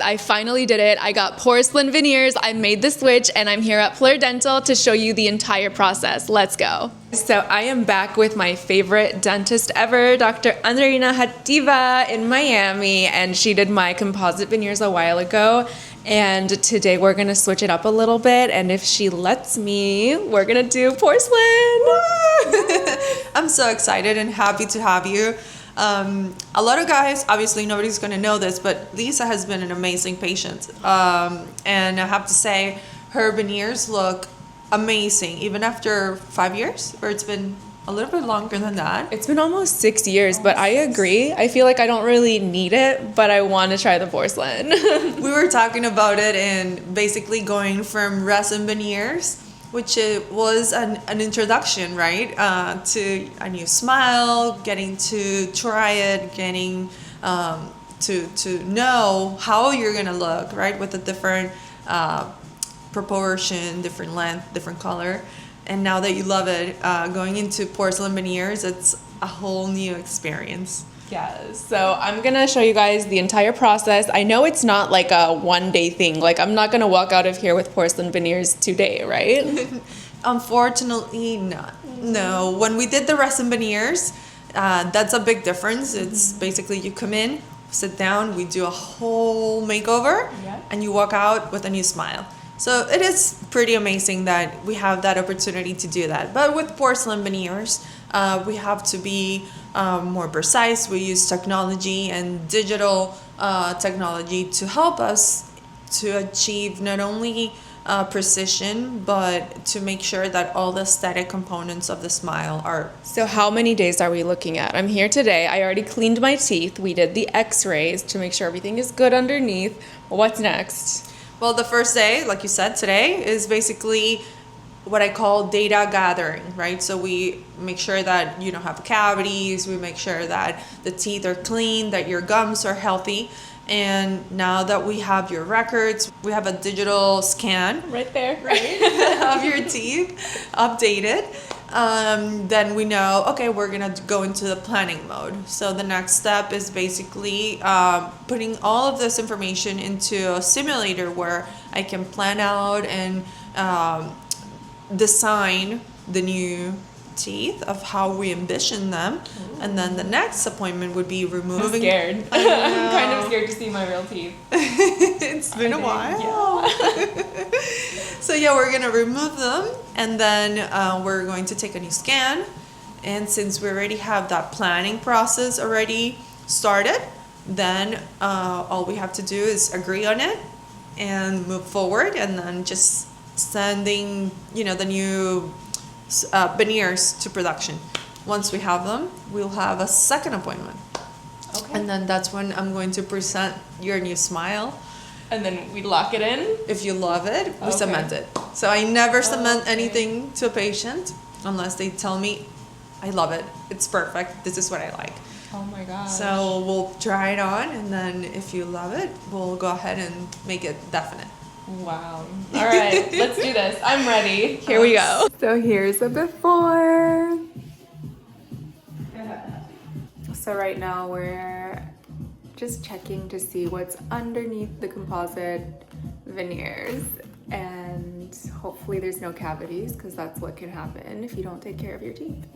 I finally did it. I got porcelain veneers. I made the switch and I'm here at Pler Dental to show you the entire process. Let's go. So I am back with my favorite dentist ever, Dr. Andreina Jativa in Miami, and she did my composite veneers a while ago. And today we're gonna switch it up a little bit, and if she lets me, we're gonna do porcelain. I'm so excited and happy to have you. A lot of guys, obviously nobody's going to know this, but Lisa has been an amazing patient. And I have to say, her veneers look amazing, even after 5 years, or it's been a little bit longer than that. It's been almost 6 years, but I agree. I feel like I don't really need it, but I want to try the porcelain. We were talking about it and basically going from resin veneers, which it was an introduction, right, to a new smile, getting to try it, getting to know how you're gonna look, right, with a different proportion, different length, different color. And now that you love it, going into porcelain veneers, it's a whole new experience. Yes, so I'm gonna show you guys the entire process. I know it's not like a one-day thing. Like, I'm not gonna walk out of here with porcelain veneers today, right? Unfortunately, not. No, when we did the resin veneers, that's a big difference. It's basically you come in, sit down, we do a whole makeover, and you walk out with a new smile. So it is pretty amazing that we have that opportunity to do that. But with porcelain veneers, we have to be more precise. We use technology and digital technology to help us to achieve not only precision, but to make sure that all the aesthetic components of the smile are. So how many days are we looking at? I'm here today. I already cleaned my teeth. We did the x-rays to make sure everything is good underneath. What's next? Well, the first day, like you said, today is basically what I call data gathering, right? So we make sure that you don't have cavities, we make sure that the teeth are clean, that your gums are healthy. And now that we have your records, we have a digital scan Right there. right, of your teeth updated. Then we know, okay, we're gonna go into the planning mode. So the next step is basically putting all of this information into a simulator where I can plan out and design the new teeth of how we envision them. Ooh. And then the next appointment would be removing. I'm scared. I'm kind of scared to see my real teeth. It's been a while. Yeah. So yeah, we're gonna remove them, and then we're going to take a new scan. And since we already have that planning process already started, then all we have to do is agree on it and move forward, and then just sending, the new veneers to production. Once we have them, we'll have a second appointment. Okay. And then that's when I'm going to present your new smile. And then we lock it in? If you love it, we cement it. So I never cement anything to a patient unless they tell me, I love it, it's perfect, this is what I like. Oh my gosh. So we'll try it on, and then if you love it, we'll go ahead and make it definite. Wow. All right, let's do this. I'm ready. Here we go. So here's the before. So right now we're just checking to see what's underneath the composite veneers, and hopefully there's no cavities, because that's what can happen if you don't take care of your teeth.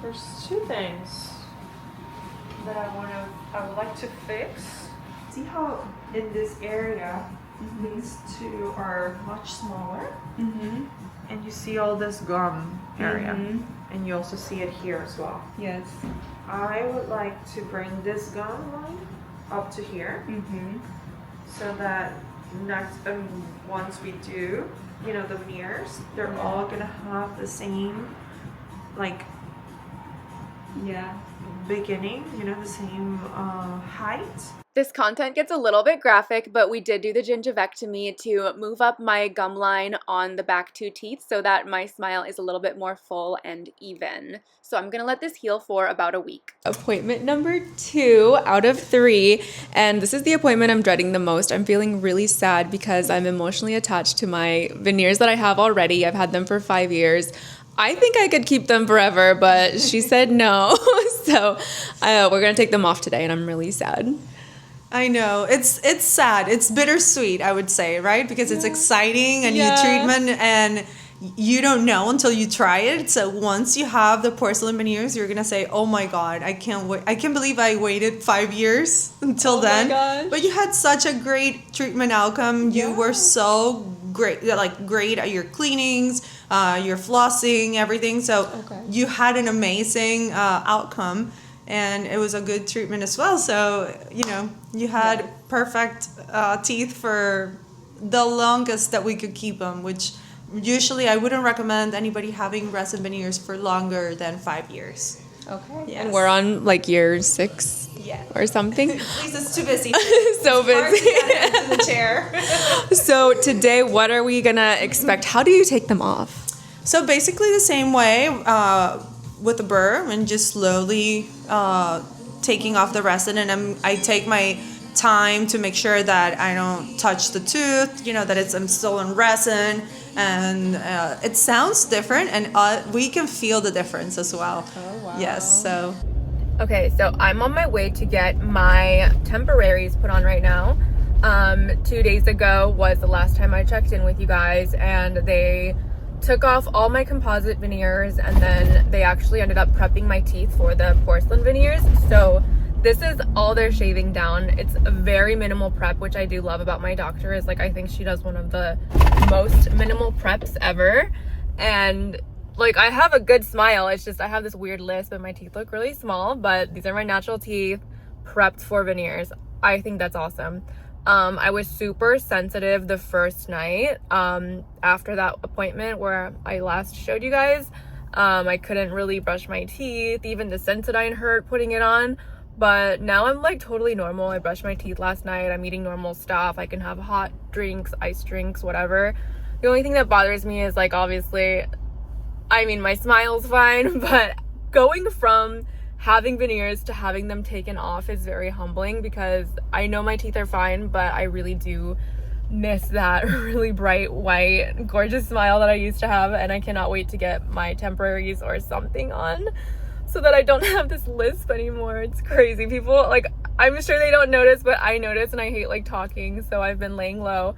There's two things that I would like to fix. See how in this area, these two are much smaller, and you see all this gum area, and you also see it here as well. Yes. I would like to bring this gum line up to here, so that next once we do, the veneers, they're all gonna have the same, beginning, the same height. This content gets a little bit graphic, but we did do the gingivectomy to move up my gum line on the back two teeth so that my smile is a little bit more full and even. So I'm gonna let this heal for about a week. Appointment number 2 out of 3, and this is the appointment I'm dreading the most. I'm feeling really sad because I'm emotionally attached to my veneers that I have already. I've had them for 5 years. I think I could keep them forever, but she said no. So we're gonna take them off today, and I'm really sad. I know. It's sad. It's bittersweet, I would say, right? Because it's exciting, a new treatment, and you don't know until you try it. So once you have the porcelain veneers, you're gonna say, "Oh my God, I can't wait! I can't believe I waited 5 years until then." my gosh. But you had such a great treatment outcome. You were so great, like great at your cleanings, your flossing, everything. So you had an amazing outcome. And it was a good treatment as well. So, you know, you had perfect teeth for the longest that we could keep them, which usually I wouldn't recommend anybody having resin veneers for longer than 5 years. Okay. Yes. And we're on like year 6 or something. Please, it's too busy. So busy. Hard to get into the chair. So today, what are we gonna expect? How do you take them off? So basically the same way with the burr, and just slowly taking off the resin, and I take my time to make sure that I don't touch the tooth, you know, that I'm still in resin, and it sounds different, and we can feel the difference as well. Oh, wow. Yes, so. Okay, so I'm on my way to get my temporaries put on right now. 2 days ago was the last time I checked in with you guys, and they took off all my composite veneers, and then they actually ended up prepping my teeth for the porcelain veneers. So this is all they're shaving down. It's a very minimal prep, which I do love about my doctor. Is like, I think she does one of the most minimal preps ever. And like, I have a good smile. It's just I have this weird lisp and my teeth look really small, but these are my natural teeth prepped for veneers. I think that's awesome. I was super sensitive the first night after that appointment where I last showed you guys. I couldn't really brush my teeth. Even the Sensodyne hurt putting it on. But now I'm like totally normal. I brushed my teeth last night. I'm eating normal stuff. I can have hot drinks, ice drinks, whatever. The only thing that bothers me is like, obviously, I mean, my smile's fine, but going from having veneers to having them taken off is very humbling, because I know my teeth are fine, but I really do miss that really bright, white, gorgeous smile that I used to have, and I cannot wait to get my temporaries or something on so that I don't have this lisp anymore. It's crazy. People, like, I'm sure they don't notice, but I notice, and I hate, like, talking, so I've been laying low.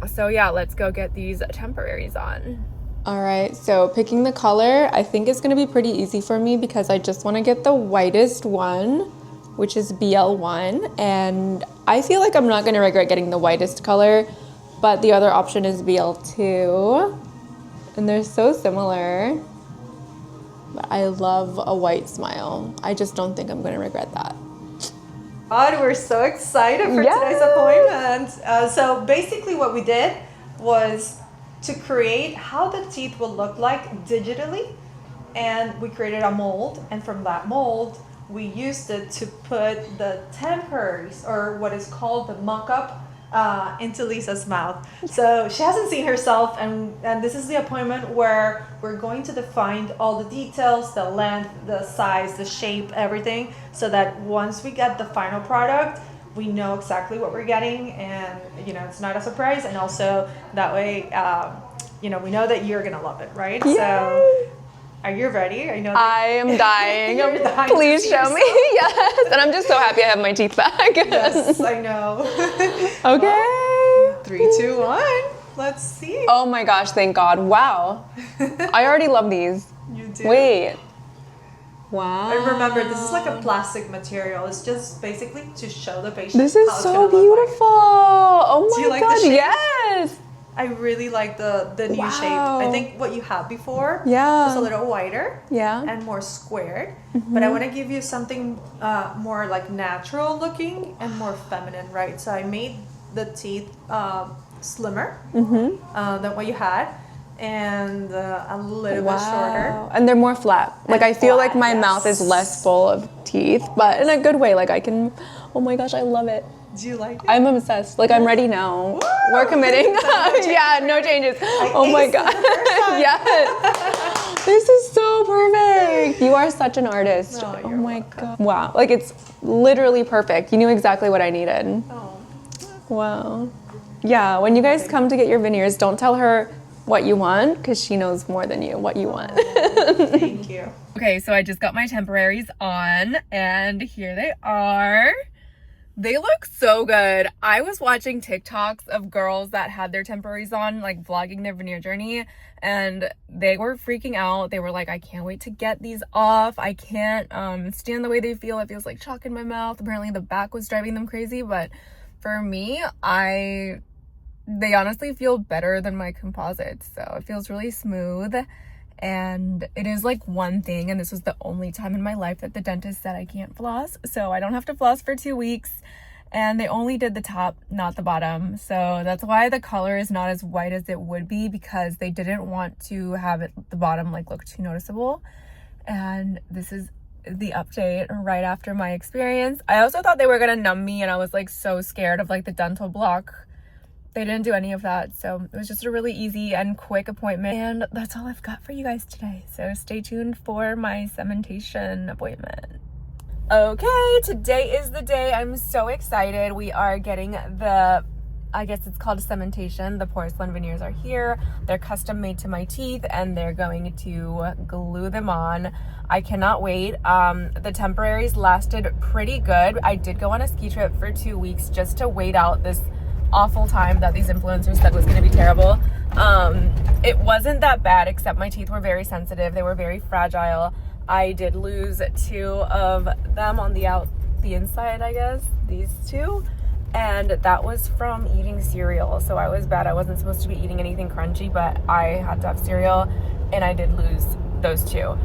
So yeah, let's go get these temporaries on. All right, so picking the color, I think is going to be pretty easy for me because I just want to get the whitest one, which is BL1, and I feel like I'm not going to regret getting the whitest color, but the other option is BL2, and they're so similar, but I love a white smile. I just don't think I'm going to regret that. God, we're so excited for today's appointment. So basically what we did was to create how the teeth will look like digitally, and we created a mold, and from that mold we used it to put the temporaries, or what is called the mock-up, into Lisa's mouth. So she hasn't seen herself, and this is the appointment where we're going to define all the details, the length, the size, the shape, everything, so that once we get the final product, we know exactly what we're getting, and you know, it's not a surprise, and also that way you know, we know that you're gonna love it, right? Yay! So are you ready? I know I am dying. You're dying. Please show me. Yes. And I'm just so happy I have my teeth back. Yes, I know. Okay. 3, 2, 1. Let's see. Oh my gosh, thank God. Wow. I already love these. You do. Wait. Wow. And remember, this is like a plastic material. It's just basically to show the patient. This is so beautiful. Oh my Do you like God. the shape? Yes. I really like the new shape. I think what you had before was a little wider and more squared. But I want to give you something more like natural looking and more feminine, right? So I made the teeth slimmer than what you had, and a little bit shorter. And they're more flat. Like, I feel like my mouth is less full of teeth, but in a good way. Like, I can, oh my gosh, I love it. Do you like it? I'm obsessed. Like, I'm ready now. Woo! We're committing. Yeah, no changes. Oh my God. Yes. This is so perfect. You are such an artist. Oh, oh my God. Wow. Like, it's literally perfect. You knew exactly what I needed. Oh. Wow. Yeah, when you guys come to get your veneers, don't tell her what you want, because she knows more than you what you want. Thank you. Okay, so I just got my temporaries on, and here they are. They look so good. I was watching TikToks of girls that had their temporaries on, like vlogging their veneer journey, and they were freaking out. They were like, I can't wait to get these off. I can't stand the way they feel. It feels like chalk in my mouth. Apparently the back was driving them crazy, but for me, they honestly feel better than my composites. So it feels really smooth. And it is like one thing, and this was the only time in my life that the dentist said I can't floss, so I don't have to floss for 2 weeks. And they only did the top, not the bottom, so that's why the color is not as white as it would be, because they didn't want to have the bottom like look too noticeable. And this is the update right after my experience. I also thought they were gonna numb me, and I was like so scared of like the dental block. They didn't do any of that, so it was just a really easy and quick appointment. And that's all I've got for you guys today, so stay tuned for my cementation appointment. Okay, today is the day. I'm so excited. We are getting I guess it's called a cementation. The porcelain veneers are here. They're custom made to my teeth, and they're going to glue them on. I cannot wait. The temporaries lasted pretty good. I did go on a ski trip for 2 weeks just to wait out this awful time that these influencers said was going to be terrible. It wasn't that bad, except my teeth were very sensitive. They were very fragile. I did lose 2 of them on the inside, I guess, these 2, and that was from eating cereal. So I was bad. I wasn't supposed to be eating anything crunchy, but I had to have cereal, and I did lose those 2.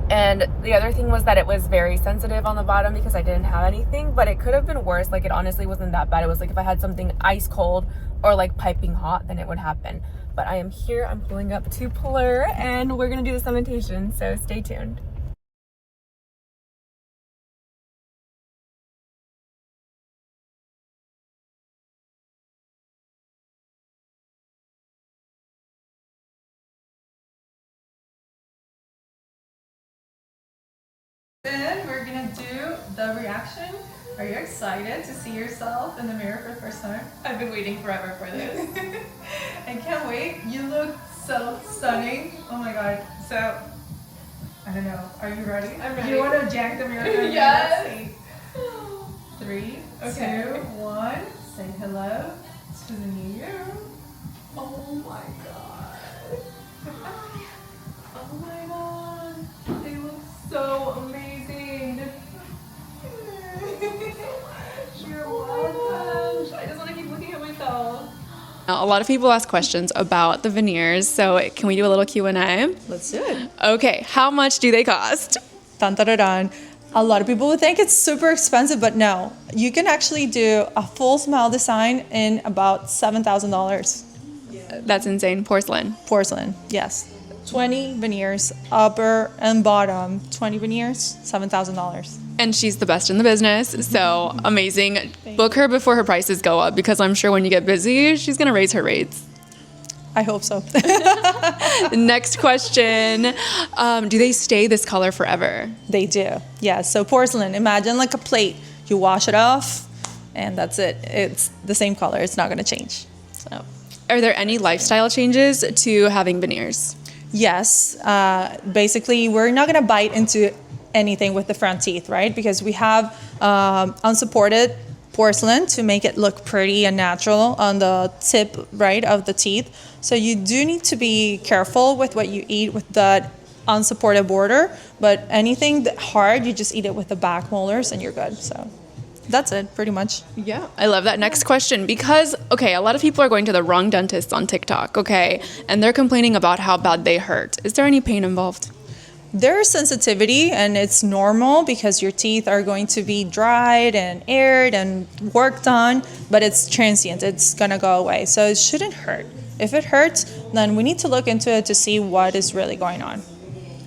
And the other thing was that it was very sensitive on the bottom because I didn't have anything, but it could have been worse. Like, it honestly wasn't that bad. It was like if I had something ice cold or like piping hot, then it would happen. But I am here, I'm pulling up to Pler, and we're gonna do the cementation, so stay tuned. Then we're gonna do the reaction. Are you excited to see yourself in the mirror for the first time? I've been waiting forever for this. I can't wait. You look so stunning. Oh my god. So, I don't know. Are you ready? I'm ready. You want to jack the mirror? Yes. 3, okay. 2, 1. Say hello to the new you. Oh my god. Oh my god. They look so amazing. You're welcome. I just want to keep looking at myself. Now, a lot of people ask questions about the veneers, so can we do a little Q&A? Let's do it. Okay, how much do they cost? Dun, dun, dun, dun. A lot of people would think it's super expensive, but no. You can actually do a full smile design in about $7,000. That's insane. Porcelain. Porcelain, yes. 20 veneers, upper and bottom. 20 veneers, $7,000. And she's the best in the business, so amazing. Book her before her prices go up, because I'm sure when you get busy, she's gonna raise her rates. I hope so. Next question. Do they stay this color forever? They do, yeah. So porcelain, imagine like a plate. You wash it off, and that's it. It's the same color. It's not gonna change. So, are there any lifestyle changes to having veneers? Yes. Basically, we're not gonna bite into anything with the front teeth, right? Because we have unsupported porcelain to make it look pretty and natural on the tip, right, of the teeth. So you do need to be careful with what you eat with that unsupported border, but anything that hard, you just eat it with the back molars and you're good. So that's it, pretty much. Yeah, I love that. Next question, because, okay, a lot of people are going to the wrong dentists on TikTok, okay, and they're complaining about how bad they hurt. Is there any pain involved? There's sensitivity, and it's normal because your teeth are going to be dried and aired and worked on, but it's transient. It's gonna go away, so it shouldn't hurt. If it hurts, then we need to look into it to see what is really going on.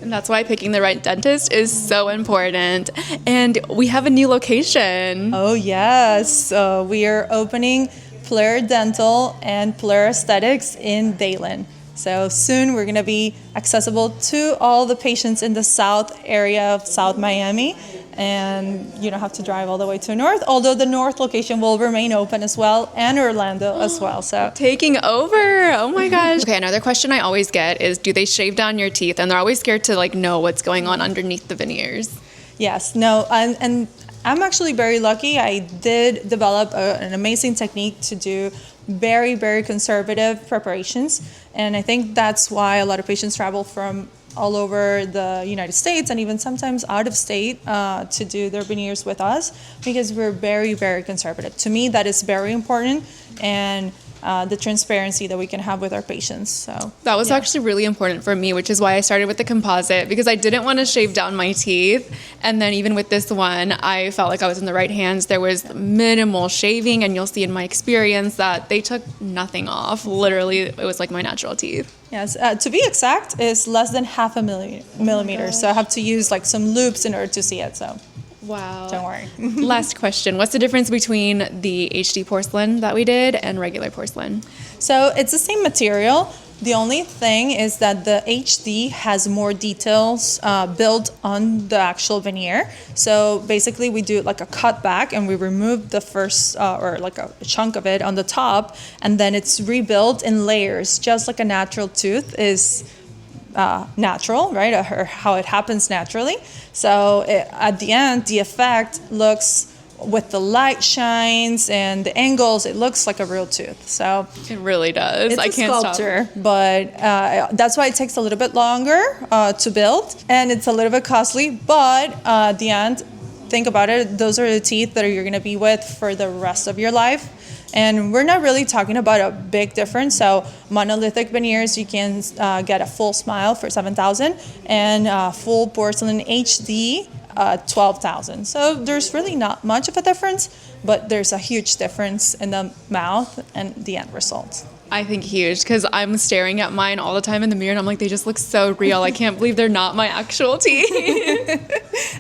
And that's why picking the right dentist is so important. And we have a new location. Oh yes, we are opening Pler Dental and Pler Aesthetics in Dayland. So soon we're going to be accessible to all the patients in the south area of South Miami, and you don't have to drive all the way to north, although the north location will remain open as well, and Orlando as well. So taking over. Oh my gosh. Okay, another question I always get is, do they shave down your teeth? And they're always scared to like know what's going on underneath the veneers. Yes, no, and I'm actually very lucky. I did develop an amazing technique to do very, very conservative preparations. And I think that's why a lot of patients travel from all over the United States and even sometimes out of state to do their veneers with us, because we're very, very conservative. To me, that is very important, and the transparency that we can have with our patients. So that was actually really important for me, which is why I started with the composite, because I didn't want to shave down my teeth. And then even with this one, I felt like I was in the right hands. There was minimal shaving, and you'll see in my experience that they took nothing off. Literally, it was like my natural teeth. Yes, to be exact, is less than half a millimeter. So I have to use like some loops in order to see it. So wow. Don't worry. Last question. What's the difference between the HD porcelain that we did and regular porcelain? So it's the same material. The only thing is that the HD has more details built on the actual veneer. So basically we do like a cut back and we remove the first or like a chunk of it on the top, and then it's rebuilt in layers, just like a natural tooth is natural, right? Or how it happens naturally. So at the end, the effect looks, with the light shines and the angles, it looks like a real tooth. So it really does. It's I can't sculpture, stop. but that's why it takes a little bit longer to build, and it's a little bit costly. But at the end, think about it. Those are the teeth that you're going to be with for the rest of your life. And we're not really talking about a big difference. So monolithic veneers, you can get a full smile for $7,000, and full porcelain HD, $12,000. So there's really not much of a difference, but there's a huge difference in the mouth and the end result. I think huge, because I'm staring at mine all the time in the mirror and I'm like, they just look so real. I can't believe they're not my actual teeth.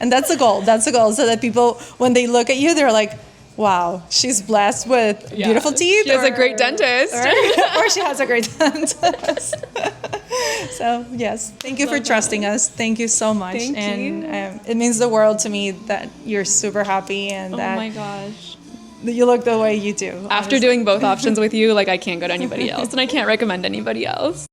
And that's the goal. That's the goal. So that people, when they look at you, they're like, wow, she's blessed with beautiful teeth. She has a great dentist. Or she has a great dentist. So, yes, thank you for trusting us. Thank you so much. Thank you. It means the world to me that you're super happy and that oh my gosh. you look the way you do. After honestly. doing both options with you, like I can't go to anybody else, and I can't recommend anybody else.